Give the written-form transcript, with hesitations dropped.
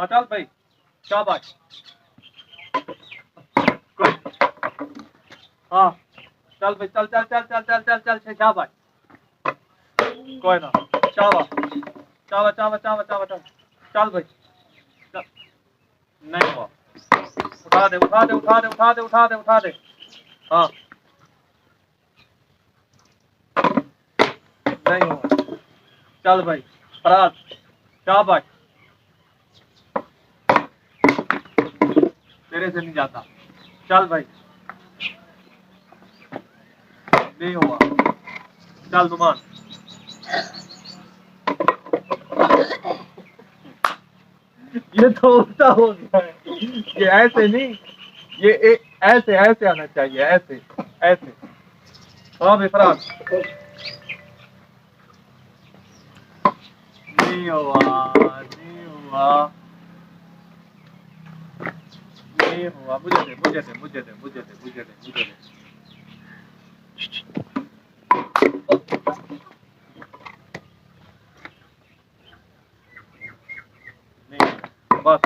हाँ चल भाई, शाबाश। गुड। हाँ चल भाई, चल चल चल चल चल चल चल चल, शाबाश। कोई ना, शाबाश शाबाश शाबाश शाबाश शाबाश शाबाश। चल भाई, चल। नहीं हुआ। उठा दे उठा दे उठा दे उठा दे उठा दे उठा दे। हाँ नहीं हुआ। चल भाई, फराज, शाबाश। तेरे से नहीं जाता। चल भाई, नहीं हुआ। चल नुमान। ये तो उल्टा हो गया है। ये ऐसे नहीं, ऐसे ऐसे आना चाहिए, ऐसे ऐसे। हाँ भाई फराज। नहीं हुआ, नहीं हुआ, नहीं हुआ। मुझे दे मुझे दे मुझे दे मुझे दे मुझे दे मुझे दे। नहीं, बस